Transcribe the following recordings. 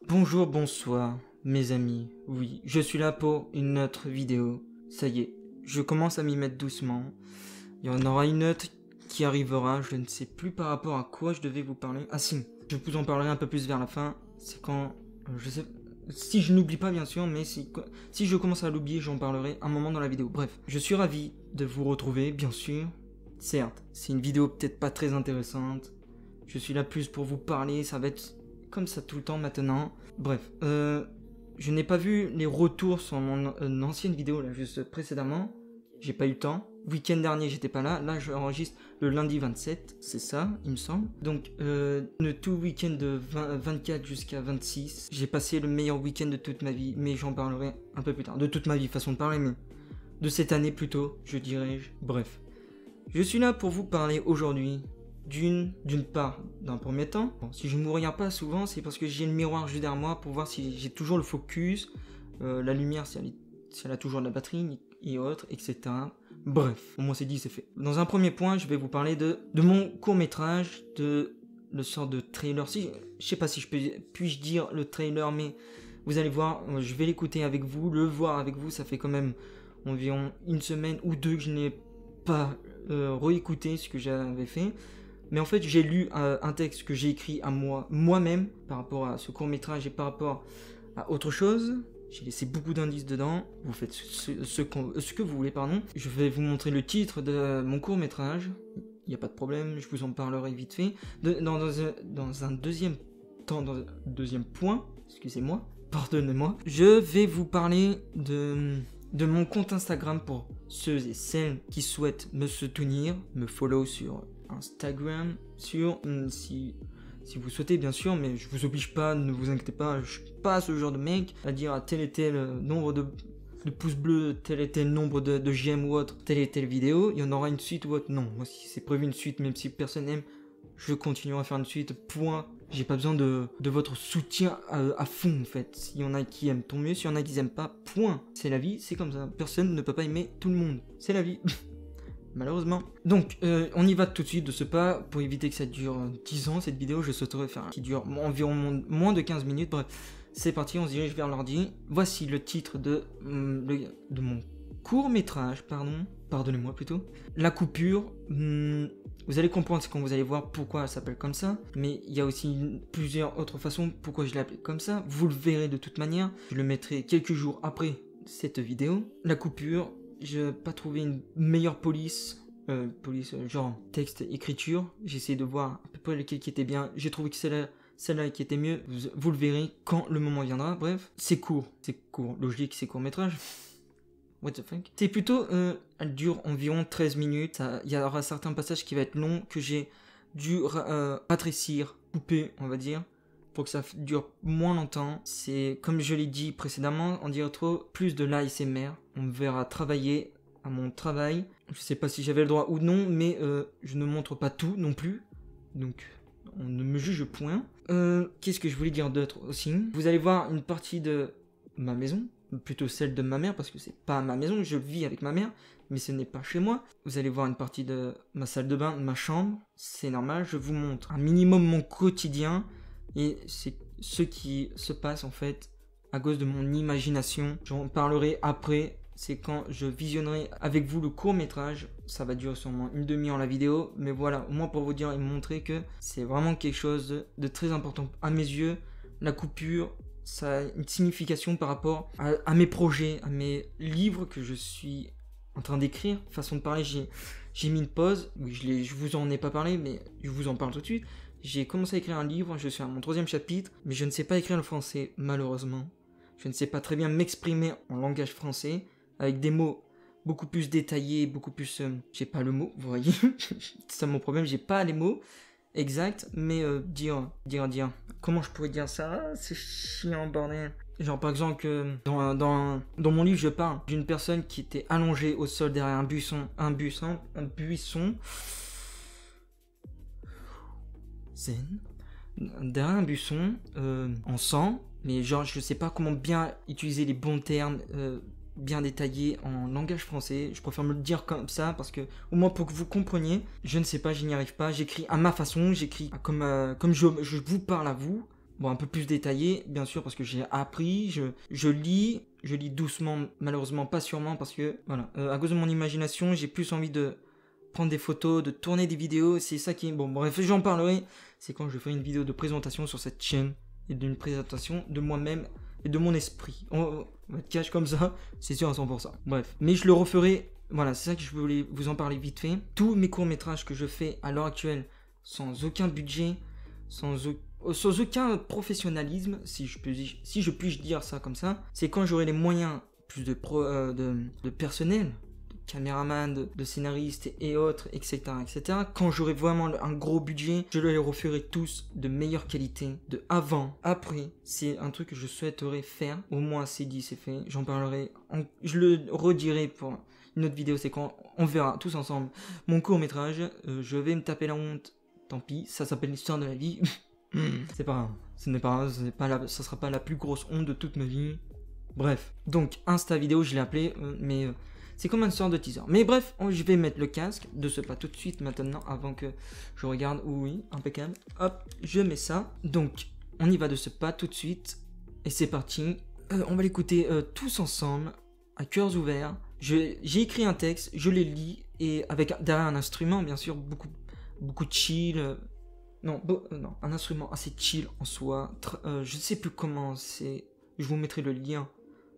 Bonjour, bonsoir, mes amis. Oui, je suis là pour une autre vidéo. Ça y est, je commence à m'y mettre doucement. Il y en aura une autre qui arrivera, je ne sais plus par rapport à quoi je devais vous parler. Ah si, je vous en parlerai un peu plus vers la fin. C'est quand, je sais, si je n'oublie pas bien sûr, mais si je commence à l'oublier, j'en parlerai un moment dans la vidéo. Bref, je suis ravi de vous retrouver, bien sûr. Certes, c'est une vidéo peut-être pas très intéressante. Je suis là plus pour vous parler, ça va être comme ça tout le temps maintenant. Bref, je n'ai pas vu les retours sur mon ancienne vidéo là juste précédemment. J'ai pas eu le temps. Week-end dernier j'étais pas là. Là je enregistre le lundi 27, c'est ça il me semble. Donc le tout week-end de 24 jusqu'à 26. J'ai passé le meilleur week-end de toute ma vie. Mais j'en parlerai un peu plus tard. De toute ma vie, façon de parler, mais de cette année plutôt, je dirais. Bref. Je suis là pour vous parler aujourd'hui d'une part, d'un premier temps. Bon, si je ne me regarde pas souvent, c'est parce que j'ai le miroir juste derrière moi pour voir si j'ai toujours le focus, la lumière, si elle a toujours de la batterie et autres, etc. Bref, au moins c'est dit, c'est fait. Dans un premier point, je vais vous parler de mon court-métrage, de le sort de trailer. Je sais pas si puis-je dire le trailer, mais vous allez voir, je vais l'écouter avec vous, le voir avec vous. Ça fait quand même environ une semaine ou deux que je n'ai pas réécouté ce que j'avais fait. Mais en fait, j'ai lu un texte que j'ai écrit à moi-même par rapport à ce court-métrage et par rapport à autre chose. J'ai laissé beaucoup d'indices dedans. Vous faites ce que vous voulez, pardon. Je vais vous montrer le titre de mon court-métrage. Il n'y a pas de problème, je vous en parlerai vite fait. Dans un deuxième point, excusez-moi, pardonnez-moi, je vais vous parler de mon compte Instagram pour ceux et celles qui souhaitent me soutenir, me follow sur Instagram, si vous souhaitez bien sûr, mais je vous oblige pas, ne vous inquiétez pas, je suis pas ce genre de mec à dire à tel et tel nombre de pouces bleus, tel et tel nombre de j'aime ou autre, telle et telle vidéo, il y en aura une suite ou autre. Non, moi si c'est prévu une suite, même si personne n'aime, je continuerai à faire une suite, point. J'ai pas besoin de votre soutien à fond en fait. S'il y en a qui aiment, tant mieux. S'il y en a qui aiment pas, point. C'est la vie, c'est comme ça. Personne ne peut pas aimer tout le monde. C'est la vie. Malheureusement. Donc, on y va tout de suite de ce pas. Pour éviter que ça dure 10 ans, cette vidéo, je souhaiterais faire qui dure environ moins de 15 minutes. Bref, c'est parti, on se dirige vers l'ordi. Voici le titre de mon court-métrage, pardonnez-moi plutôt. La coupure. Vous allez comprendre quand vous allez voir pourquoi elle s'appelle comme ça, mais il y a aussi plusieurs autres façons pourquoi je l'ai appelée comme ça. Vous le verrez de toute manière. Je le mettrai quelques jours après cette vidéo. La coupure, je n'ai pas trouvé une meilleure police, genre texte, écriture. J'ai essayé de voir à peu près lequel qui était bien. J'ai trouvé que celle-là qui était mieux. Vous le verrez quand le moment viendra. Bref, c'est court, logique, c'est court-métrage. What the fuck. C'est plutôt, elle dure environ 13 minutes. Il y aura certains passages qui vont être longs que j'ai dû rétrécir, couper, on va dire, pour que ça dure moins longtemps. C'est, comme je l'ai dit précédemment, on dirait trop plus de l'ASMR. On me verra travailler à mon travail. Je sais pas si j'avais le droit ou non, mais je ne montre pas tout non plus. Donc, on ne me juge point. Qu'est-ce que je voulais dire d'autre aussi? Vous allez voir une partie de ma maison. Plutôt celle de ma mère, parce que c'est pas ma maison, je vis avec ma mère, mais ce n'est pas chez moi. Vous allez voir une partie de ma salle de bain, de ma chambre, c'est normal, je vous montre un minimum mon quotidien, et c'est ce qui se passe en fait à cause de mon imagination. J'en parlerai après, c'est quand je visionnerai avec vous le court-métrage, ça va durer sûrement une demi-heure la vidéo, mais voilà, au moins pour vous dire et montrer que c'est vraiment quelque chose de très important à mes yeux, la coupure. Ça a une signification par rapport à mes projets, à mes livres que je suis en train d'écrire. Façon de parler, j'ai mis une pause. Oui, je vous en ai pas parlé, mais je vous en parle tout de suite. J'ai commencé à écrire un livre, je suis à mon 3e chapitre, mais je ne sais pas écrire le français, malheureusement. Je ne sais pas très bien m'exprimer en langage français, avec des mots beaucoup plus détaillés, beaucoup plus... j'ai pas le mot, vous voyez. C'est ça mon problème, j'ai pas les mots exact, mais dire. Comment je pourrais dire ça? C'est chiant, bordel. Genre par exemple que dans mon livre je parle d'une personne qui était allongée au sol derrière un buisson. Zen. Derrière un buisson, en sang, mais genre je sais pas comment bien utiliser les bons termes. Bien détaillé en langage français, je préfère me le dire comme ça parce que au moins pour que vous compreniez, je ne sais pas, je n'y arrive pas, j'écris à ma façon, j'écris comme je vous parle à vous, Bon, un peu plus détaillé, bien sûr, parce que j'ai appris, je lis doucement, malheureusement pas sûrement, parce que, voilà, à cause de mon imagination, j'ai plus envie de prendre des photos, de tourner des vidéos, c'est ça qui est... Bon, bref, j'en parlerai, c'est quand je ferai une vidéo de présentation sur cette chaîne, et d'une présentation de moi-même et de mon esprit. On va être cash comme ça, c'est sûr à 100%. Bref, mais je le referai, voilà, c'est ça que je voulais vous en parler vite fait. Tous mes courts-métrages que je fais à l'heure actuelle, sans aucun budget, sans aucun professionnalisme, si je puis dire ça comme ça, c'est quand j'aurai les moyens, plus de personnel, de caméraman, de scénariste et autres, etc., etc. Quand j'aurai vraiment un gros budget, je les referai tous de meilleure qualité, de avant, après. C'est un truc que je souhaiterais faire, au moins c'est dit, c'est fait. J'en parlerai, je le redirai pour une autre vidéo, c'est quand on verra tous ensemble mon court-métrage. Je vais me taper la honte, tant pis, ça s'appelle l'histoire de la vie. C'est pas grave, ce n'est pas grave, ça sera pas la plus grosse honte de toute ma vie. Bref, donc Insta vidéo je l'ai appelé, mais c'est comme une sorte de teaser. Mais bref, je vais mettre le casque, de ce pas tout de suite maintenant, avant que je regarde, oui, impeccable. Hop, je mets ça, donc on y va de ce pas tout de suite, et c'est parti. On va l'écouter tous ensemble, à cœurs ouverts. J'ai écrit un texte, je les lis, et avec derrière un instrument, bien sûr, beaucoup de chill. Non, un instrument assez chill en soi. Je ne sais plus comment c'est. Je vous mettrai le lien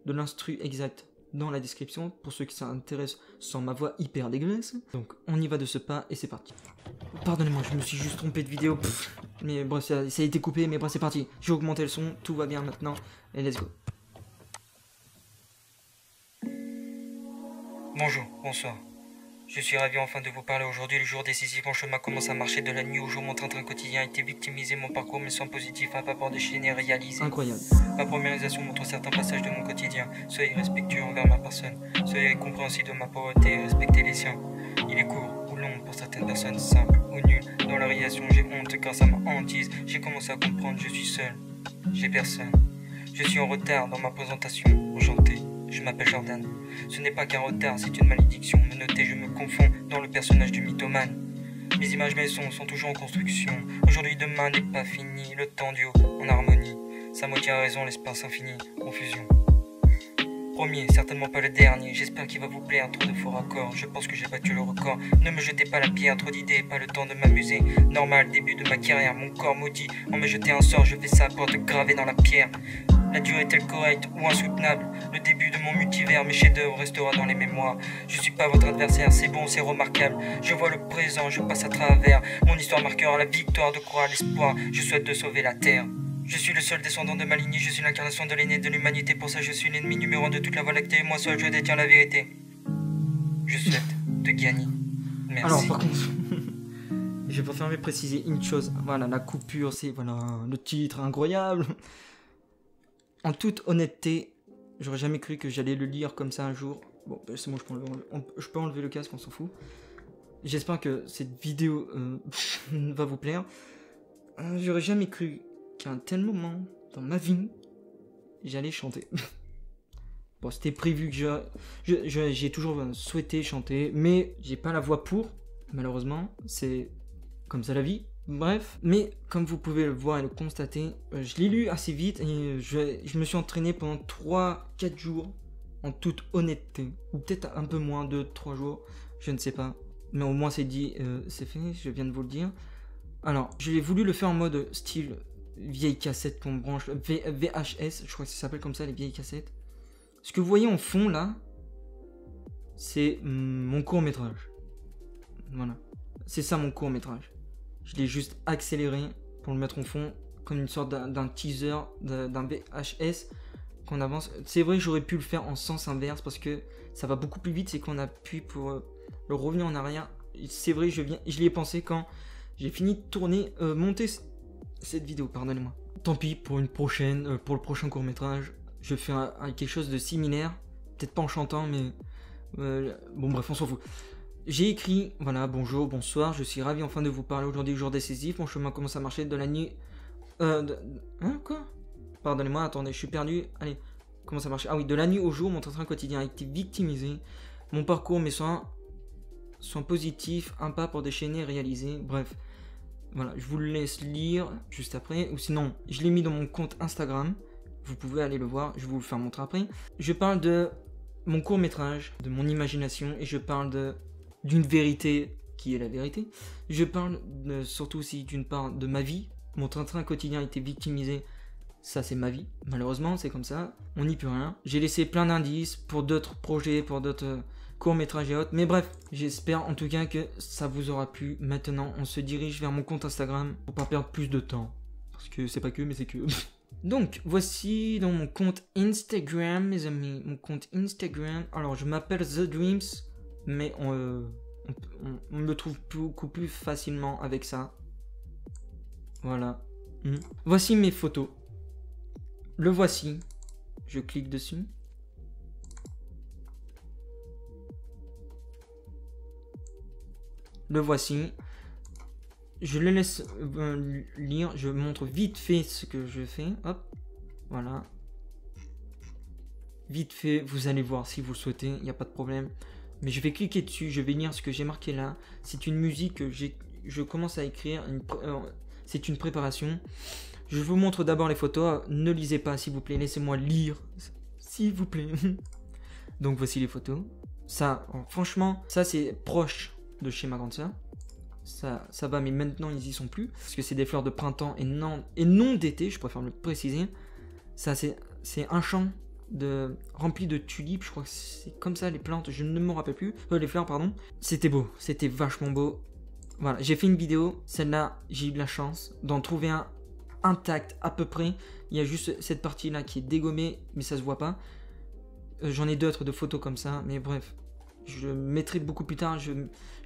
de l'instru exact dans la description pour ceux qui s'intéressent sans ma voix hyper dégueulasse. Donc on y va de ce pas et c'est parti. Pardonnez-moi, je me suis juste trompé de vidéo. Mais bref, ça a été coupé, mais bref, c'est parti. J'ai augmenté le son, tout va bien maintenant. Et let's go. Bonjour, bonsoir. Je suis ravi enfin de vous parler aujourd'hui, le jour décisif. Mon chemin commence à marcher de la nuit au jour. Mon train-train quotidien a été victimisé. Mon parcours, mes soins positifs, un rapport déchaîné réalisé. Incroyable. Ma première réalisation montre certains passages de mon quotidien. Soyez respectueux envers ma personne. Soyez compréhensifs de ma pauvreté et respectez les siens. Il est court ou long pour certaines personnes, simple ou nul. Dans la réalisation, j'ai honte grâce à ma hantise. J'ai commencé à comprendre, je suis seul. J'ai personne. Je suis en retard dans ma présentation. Enchanté. Je m'appelle Jordan. Ce n'est pas qu'un retard, c'est une malédiction. Me noter, je me confonds dans le personnage du mythomane. Mes images, mes sons sont toujours en construction. Aujourd'hui, demain n'est pas fini. Le temps duo en harmonie. Sa moitié a raison, l'espace infini. Confusion. Premier, certainement pas le dernier. J'espère qu'il va vous plaire. Trop de faux raccords. Je pense que j'ai battu le record. Ne me jetez pas la pierre. Trop d'idées, pas le temps de m'amuser. Normal, début de ma carrière. Mon corps maudit. On me jeter un sort. Je fais ça pour te graver dans la pierre. La durée est-elle correcte ou insoutenable? Le début de mon multivers, mes chefs-d'œuvre restera dans les mémoires. Je suis pas votre adversaire, c'est bon, c'est remarquable. Je vois le présent, je passe à travers. Mon histoire marquera la victoire, de croire à l'espoir. Je souhaite de sauver la terre. Je suis le seul descendant de ma lignée, je suis l'incarnation de l'aîné de l'humanité. Pour ça, je suis l'ennemi numéro 1 de toute la Voie lactée. Moi seul, je détiens la vérité. Je souhaite de gagner. Merci. Alors, par contre, je préfère préciser une chose. Voilà, la coupure, c'est voilà, le titre incroyable. En toute honnêteté, j'aurais jamais cru que j'allais le lire comme ça un jour. Bon, c'est bon, je peux enlever le casque, on s'en fout. J'espère que cette vidéo va vous plaire. J'aurais jamais cru qu'à un tel moment dans ma vie, j'allais chanter. Bon, c'était prévu que j'ai toujours souhaité chanter, mais j'ai pas la voix pour, malheureusement. C'est comme ça la vie. Bref, mais comme vous pouvez le voir et le constater, je l'ai lu assez vite et je me suis entraîné pendant 3-4 jours en toute honnêteté. Ou peut-être un peu moins, 2-3 jours, je ne sais pas. Mais au moins c'est dit, c'est fait, je viens de vous le dire. Alors, j'ai voulu le faire en mode style vieille cassette qu'on branche, VHS, je crois que ça s'appelle comme ça, les vieilles cassettes. Ce que vous voyez en fond là, c'est mon court-métrage. Voilà, c'est ça mon court-métrage. Je l'ai juste accéléré pour le mettre en fond comme une sorte d'un teaser, d'un VHS qu'on avance. C'est vrai que j'aurais pu le faire en sens inverse parce que ça va beaucoup plus vite, c'est qu'on appuie pour le revenir en arrière. C'est vrai, je l'y ai pensé quand j'ai fini de tourner, monter cette vidéo, pardonnez-moi. Tant pis, pour une prochaine, pour le prochain court-métrage, je fais quelque chose de similaire. Peut-être pas en chantant, mais bon bref, on s'en fout. J'ai écrit, voilà, bonjour, bonsoir, je suis ravi enfin de vous parler aujourd'hui, jour décisif, mon chemin commence à marcher de la nuit... quoi? Pardonnez-moi, attendez, je suis perdu, allez, comment ça marche? Ah oui, de la nuit au jour, mon train quotidien a été victimisé, mon parcours, mes soins positifs, un pas pour déchaîner, réaliser, bref. Voilà, je vous le laisse lire juste après. Ou sinon, je l'ai mis dans mon compte Instagram. Vous pouvez aller le voir, je vais vous le faire montrer après. Je parle de mon court-métrage, de mon imagination, et je parle d'une vérité qui est la vérité. Je parle surtout aussi d'une part de ma vie. Mon train-train quotidien a été victimisé. Ça, c'est ma vie. Malheureusement, c'est comme ça. On n'y peut rien. J'ai laissé plein d'indices pour d'autres projets, pour d'autres courts-métrages et autres. Mais bref, j'espère en tout cas que ça vous aura plu. Maintenant, on se dirige vers mon compte Instagram pour pas perdre plus de temps. Parce que c'est pas que, mais c'est que... Donc, voici dans mon compte Instagram, mes amis. Mon compte Instagram. Alors, je m'appelle The Dreams, mais on me trouve beaucoup plus facilement avec ça. Voilà. Voici mes photos. Le voici. Je clique dessus. Le voici. Je le laisse lire. Je montre vite fait ce que je fais. Hop. Voilà. Vite fait, vous allez voir si vous le souhaitez. Il n'y a pas de problème. Mais je vais cliquer dessus. Je vais lire ce que j'ai marqué là. C'est une musique que je commence à écrire. C'est une préparation. Je vous montre d'abord les photos. Ne lisez pas, s'il vous plaît. Laissez-moi lire. S'il vous plaît. Donc, voici les photos. Ça, franchement, ça, c'est proche de chez ma grande sœur. Ça va, mais maintenant, ils y sont plus. Parce que c'est des fleurs de printemps et non d'été. Je préfère le préciser. Ça, c'est un champ rempli de tulipes. Je crois que c'est comme ça, les plantes. Je ne me rappelle plus. Les fleurs, pardon. C'était beau. C'était vachement beau. Voilà, j'ai fait une vidéo. Celle-là, j'ai eu de la chance d'en trouver un intact à peu près. Il y a juste cette partie là qui est dégommée, mais ça se voit pas. J'en ai d'autres de photos comme ça, mais bref, je mettrai beaucoup plus tard. Je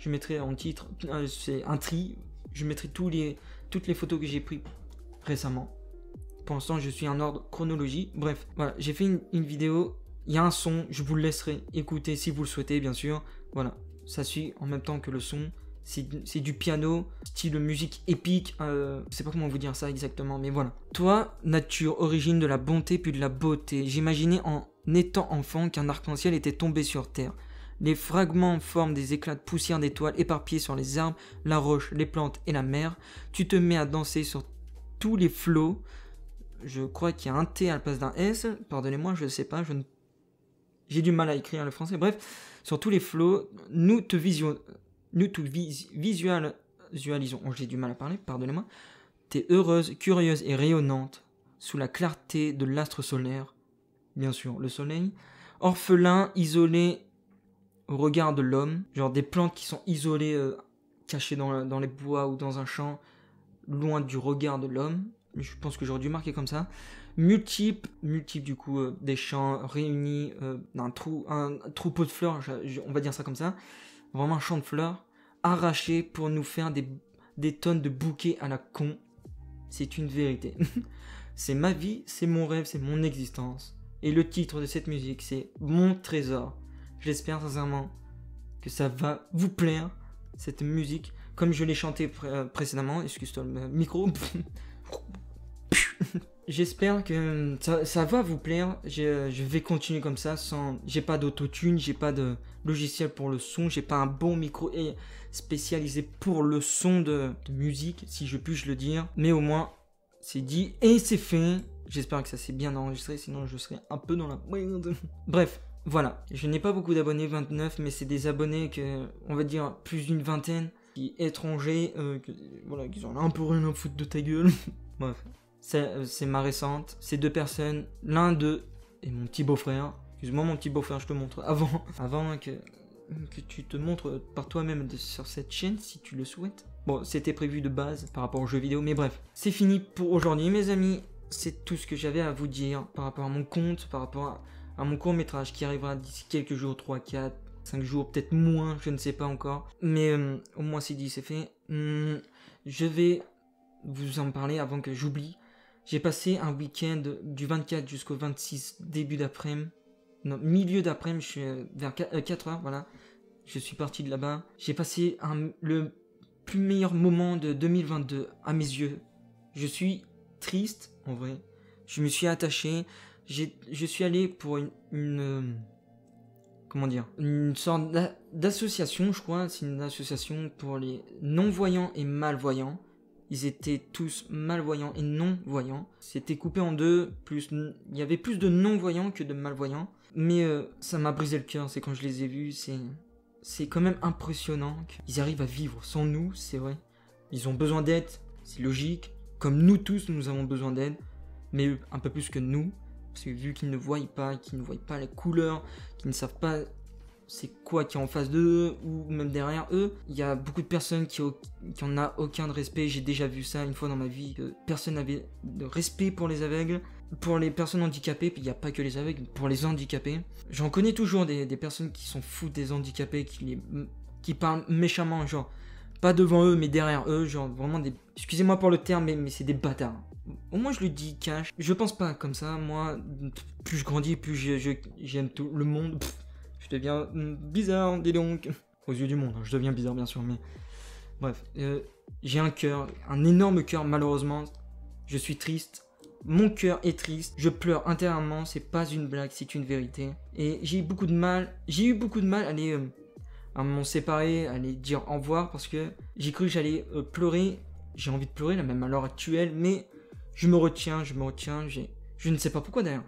mettrai en titre, c'est un tri. Je mettrai toutes les photos que j'ai prises récemment. Pour l'instant, je suis en ordre chronologie. Bref, voilà, j'ai fait une vidéo. Il y a un son, je vous le laisserai écouter si vous le souhaitez, bien sûr. Voilà, ça suit en même temps que le son. C'est du piano, style musique épique, je sais pas comment vous dire ça exactement, mais voilà. Toi, nature, origine de la bonté puis de la beauté, j'imaginais en étant enfant qu'un arc-en-ciel était tombé sur terre. Les fragments forment des éclats de poussière d'étoiles éparpillés sur les arbres, la roche, les plantes et la mer. Tu te mets à danser sur tous les flots. Je crois qu'il y a un T à la place d'un S, pardonnez-moi, je ne sais pas, j'ai du mal à écrire le français. Bref, sur tous les flots, nous te visualisons, oh, j'ai du mal à parler, pardonnez-moi. T'es heureuse, curieuse et rayonnante sous la clarté de l'astre solaire, bien sûr, le soleil. Orphelin, isolé au regard de l'homme, genre des plantes qui sont isolées, cachées dans les bois ou dans un champ, loin du regard de l'homme. Je pense que j'aurais dû marquer comme ça. Multiple du coup, des champs réunis, un troupeau de fleurs, on va dire ça comme ça. Vraiment un champ de fleurs arrachés pour nous faire des tonnes de bouquets à la con. C'est une vérité. C'est ma vie, c'est mon rêve, c'est mon existence. Et le titre de cette musique, c'est Mon Trésor. J'espère sincèrement que ça va vous plaire, cette musique, comme je l'ai chanté précédemment. Excuse-toi le micro. J'espère que ça va vous plaire. Je vais continuer comme ça j'ai pas d'autotune, j'ai pas de logiciel pour le son, j'ai pas un bon micro spécialisé pour le son de musique, si je puis le dire. Mais au moins, c'est dit et c'est fait. J'espère que ça s'est bien enregistré, sinon je serai un peu dans la merde. Bref, voilà. Je n'ai pas beaucoup d'abonnés, 29, mais c'est des abonnés que, on va dire, plus d'une vingtaine, qui étrangers, qui ont un peu rien à foutre de ta gueule. Bref. C'est ma récente, c'est deux personnes, l'un d'eux est mon petit beau-frère. Excuse-moi mon petit beau-frère, je te montre avant que tu te montres par toi-même sur cette chaîne si tu le souhaites. Bon, c'était prévu de base par rapport aux jeux vidéo, mais bref. C'est fini pour aujourd'hui mes amis, c'est tout ce que j'avais à vous dire par rapport à mon compte, par rapport à mon court-métrage qui arrivera d'ici quelques jours, 3, 4, 5 jours, peut-être moins, je ne sais pas encore. Mais au moins c'est dit, c'est fait. Je vais vous en parler avant que j'oublie. J'ai passé un week-end du 24 jusqu'au 26, début d'après-midi. Non, milieu d'après-midi, je suis vers 4 heures, voilà. Je suis parti de là-bas. J'ai passé le plus meilleur moment de 2022 à mes yeux. Je suis triste, en vrai. Je me suis attaché. Je suis allé pour comment dire, une sorte d'association, je crois. C'est une association pour les non-voyants et malvoyants. Ils étaient tous malvoyants et non-voyants. C'était coupé en deux, il y avait plus de non-voyants que de malvoyants. Mais ça m'a brisé le cœur, c'est quand je les ai vus, c'est quand même impressionnant qu'ils arrivent à vivre sans nous, c'est vrai. Ils ont besoin d'aide, c'est logique. Comme nous tous, nous avons besoin d'aide, mais eux, un peu plus que nous. Parce que vu qu'ils ne voient pas, qu'ils ne voient pas les couleurs, qu'ils ne savent pas c'est quoi qui est en face d'eux ou même derrière eux, il y a beaucoup de personnes qui en a aucun de respect. J'ai déjà vu ça une fois dans ma vie, que personne n'avait de respect pour les aveugles, pour les personnes handicapées, puis il n'y a pas que les aveugles, pour les handicapés. J'en connais toujours des personnes qui sont fous des handicapés, qui parlent méchamment, genre pas devant eux mais derrière eux, genre vraiment des... Excusez-moi pour le terme, mais c'est des bâtards. Au moins je le dis cash, je pense pas comme ça, moi, plus je grandis, plus j'aime tout le monde. Je deviens bizarre, dis donc. Aux yeux du monde, hein, je deviens bizarre bien sûr, mais... Bref, j'ai un cœur, un énorme cœur malheureusement. Je suis triste, mon cœur est triste, je pleure intérieurement, c'est pas une blague, c'est une vérité. Et j'ai eu beaucoup de mal à m'en séparer, à aller dire au revoir parce que j'ai cru que j'allais pleurer. J'ai envie de pleurer là même à l'heure actuelle, mais je me retiens, je ne sais pas pourquoi d'ailleurs.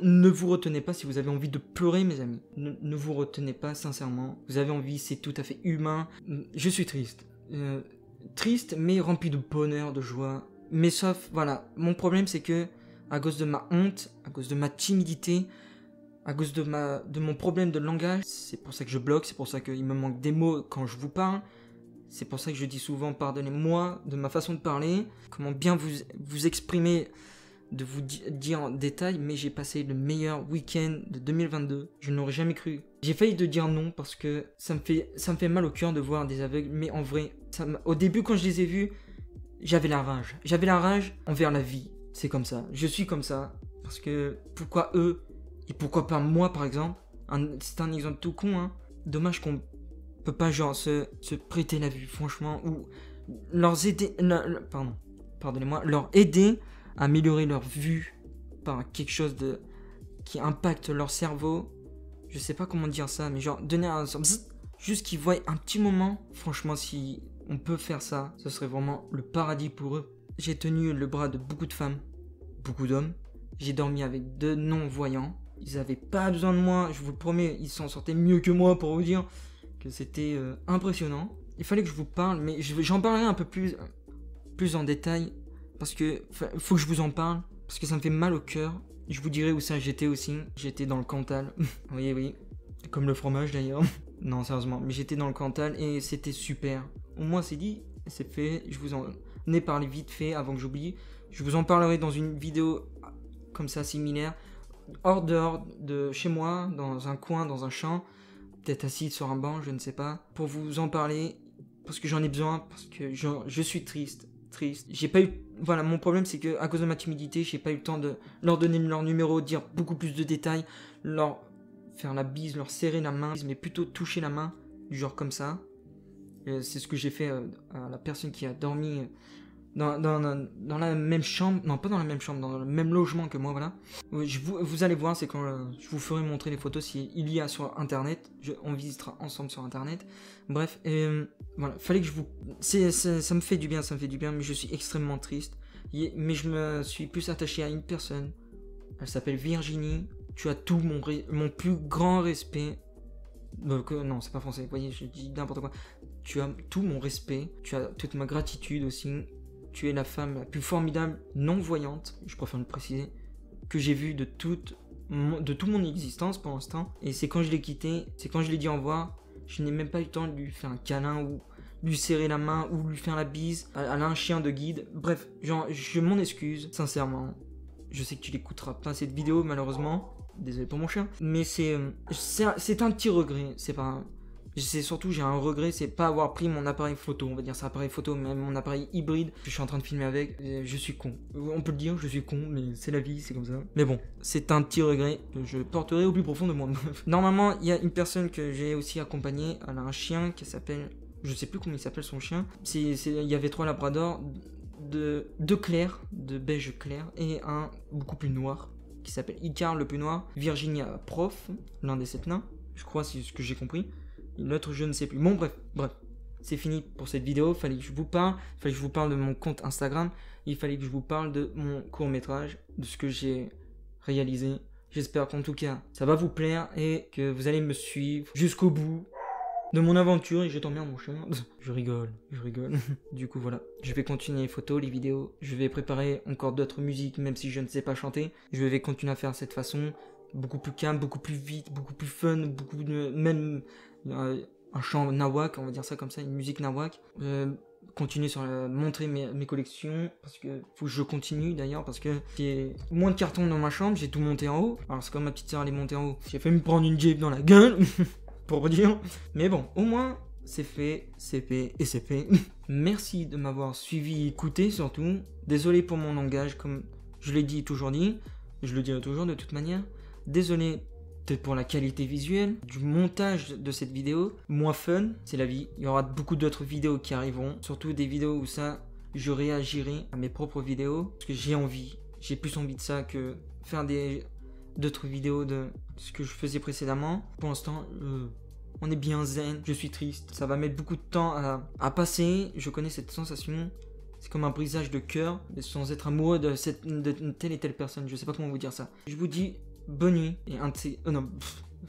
Ne vous retenez pas si vous avez envie de pleurer, mes amis. Ne vous retenez pas, sincèrement. Vous avez envie, c'est tout à fait humain. Je suis triste. Triste, mais rempli de bonheur, de joie. Mais sauf, voilà. Mon problème, c'est que, à cause de ma honte, à cause de ma timidité, à cause de mon problème de langage, c'est pour ça que je bloque, c'est pour ça qu'il me manque des mots quand je vous parle. C'est pour ça que je dis souvent, pardonnez-moi de ma façon de parler, comment bien vous exprimer, de vous dire en détail, mais j'ai passé le meilleur week-end de 2022. Je n'aurais jamais cru. J'ai failli te dire non parce que ça me fait mal au cœur de voir des aveugles, mais en vrai, au début quand je les ai vus, j'avais la rage. J'avais la rage envers la vie. C'est comme ça. Je suis comme ça. Parce que pourquoi eux et pourquoi pas moi par exemple? C'est un exemple tout con, hein. Dommage qu'on peut pas genre se prêter la vue, franchement, ou leur aider, pardonnez-moi, leur aider à améliorer leur vue par quelque chose qui impacte leur cerveau. Je sais pas comment dire ça, mais genre donner un juste qu'ils voient un petit moment. Franchement, si on peut faire ça, ce serait vraiment le paradis pour eux. J'ai tenu le bras de beaucoup de femmes, beaucoup d'hommes. J'ai dormi avec deux non-voyants. Ils avaient pas besoin de moi, je vous le promets, ils s'en sortaient mieux que moi pour vous dire que c'était impressionnant. Il fallait que je vous parle, mais j'en parlerai un peu plus en détail. Parce que faut que je vous en parle, parce que ça me fait mal au cœur. Je vous dirai où ça j'étais aussi. J'étais dans le Cantal. Oui. Comme le fromage d'ailleurs. Non, sérieusement. Mais j'étais dans le Cantal et c'était super. Au moins c'est dit, c'est fait. Je vous en ai parlé vite fait avant que j'oublie. Je vous en parlerai dans une vidéo comme ça similaire. Hors dehors de chez moi, dans un coin, dans un champ. Peut-être assis sur un banc, je ne sais pas. Pour vous en parler. Parce que j'en ai besoin. Parce que je suis triste. J'ai pas eu... Voilà, mon problème c'est que à cause de ma timidité, j'ai pas eu le temps de leur donner leur numéro, dire beaucoup plus de détails, leur faire la bise, leur serrer la main, mais plutôt toucher la main, du genre comme ça. C'est ce que j'ai fait à la personne qui a dormi dans la même chambre, non pas dans la même chambre, dans le même logement que moi, voilà. Vous allez voir, c'est quand je vous ferai montrer les photos s'il y a sur internet, on visitera ensemble sur internet. Bref, voilà, fallait que je vous... ça me fait du bien, mais je suis extrêmement triste. Mais je me suis plus attaché à une personne, elle s'appelle Virginie, tu as tout mon plus grand respect. Non, c'est pas français, vous voyez, je dis n'importe quoi. Tu as tout mon respect, tu as toute ma gratitude aussi. Tu es la femme la plus formidable, non-voyante, je préfère le préciser, que j'ai vue de toute mon existence pour l'instant. Et c'est quand je l'ai quitté, c'est quand je lui ai dit au revoir, je n'ai même pas eu le temps de lui faire un câlin ou lui serrer la main ou lui faire la bise. Elle a un chien de guide. Bref, genre, je m'en excuse, sincèrement. Je sais que tu l'écouteras pas cette vidéo, malheureusement. Désolé pour mon chien. Mais c'est un petit regret, c'est pas... C'est surtout, j'ai un regret, c'est pas avoir pris mon appareil photo, on va dire ça appareil photo, mais mon appareil hybride, que je suis en train de filmer avec, je suis con. On peut le dire, je suis con, mais c'est la vie, c'est comme ça. Mais bon, c'est un petit regret que je porterai au plus profond de moi. Normalement, il y a une personne que j'ai aussi accompagnée, elle a un chien qui s'appelle, je sais plus comment il s'appelle son chien, il y avait 3 labradors, deux clairs, de beige clair, et un beaucoup plus noir, qui s'appelle Icar le plus noir, Virginia Prof, l'un des 7 nains, je crois c'est ce que j'ai compris. L'autre je ne sais plus. Bon bref. c'est fini pour cette vidéo. Fallait que je vous parle. Fallait que je vous parle de mon compte Instagram. Il fallait que je vous parle de mon court-métrage, de ce que j'ai réalisé. J'espère qu'en tout cas, ça va vous plaire et que vous allez me suivre jusqu'au bout de mon aventure. Et je t'emmerde mon chemin. Je rigole. Du coup, voilà. Je vais continuer les photos, les vidéos. Je vais préparer encore d'autres musiques, même si je ne sais pas chanter. Je vais continuer à faire de cette façon. Beaucoup plus calme, beaucoup plus vite, beaucoup plus fun, beaucoup de... Même un chant nawak, on va dire ça comme ça, une musique nawak. Continuer sur montrer mes collections, parce que faut que je continue d'ailleurs, parce que j'ai moins de cartons dans ma chambre, j'ai tout monté en haut. Alors c'est comme ma petite soeur, elle est montée en haut. J'ai fait me prendre une jeep dans la gueule, pour dire. Mais bon, au moins, c'est fait, c'est fait et c'est fait. Merci de m'avoir suivi, écouté surtout. Désolé pour mon langage, comme je l'ai dit toujours dit. Je le dirai toujours de toute manière. Désolé peut-être pour la qualité visuelle, du montage de cette vidéo. Moins fun, c'est la vie. Il y aura beaucoup d'autres vidéos qui arriveront. Surtout des vidéos où ça, je réagirai à mes propres vidéos. Parce que j'ai envie. J'ai plus envie de ça que faire d'autres vidéos de ce que je faisais précédemment. Pour l'instant, on est bien zen. Je suis triste. Ça va mettre beaucoup de temps à passer. Je connais cette sensation. C'est comme un brisage de cœur, mais sans être amoureux de telle et telle personne. Je sais pas comment vous dire ça. Je vous dis bonne nuit et un de ces...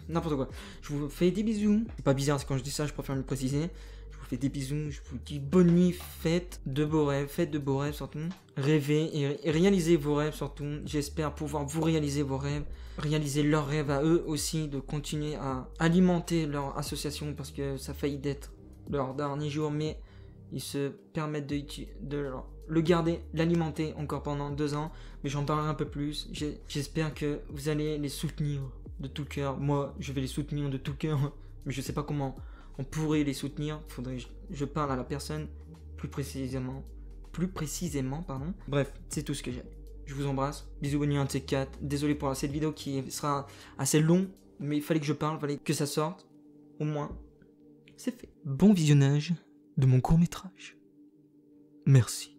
n'importe quoi. Je vous fais des bisous. C'est pas bizarre, c'est quand je dis ça, je préfère le préciser. Je vous fais des bisous, je vous dis bonne nuit, faites de beaux rêves surtout. Rêvez et réalisez vos rêves surtout. J'espère pouvoir vous réaliser vos rêves. Réaliser leurs rêves à eux aussi, de continuer à alimenter leur association parce que ça faillit d'être leur dernier jour, mais ils se permettent de le garder, l'alimenter encore pendant 2 ans, mais j'en parlerai un peu plus. J'espère que vous allez les soutenir de tout cœur. Moi, je vais les soutenir de tout cœur, mais je sais pas comment on pourrait les soutenir. Faudrait que je parle à la personne plus précisément, pardon. Bref, c'est tout ce que j'ai. Je vous embrasse. Bisous, bonne nuit, un de ces 4. Désolé pour cette vidéo qui sera assez longue, mais il fallait que je parle, il fallait que ça sorte. Au moins, c'est fait. Bon visionnage de mon court-métrage. Merci.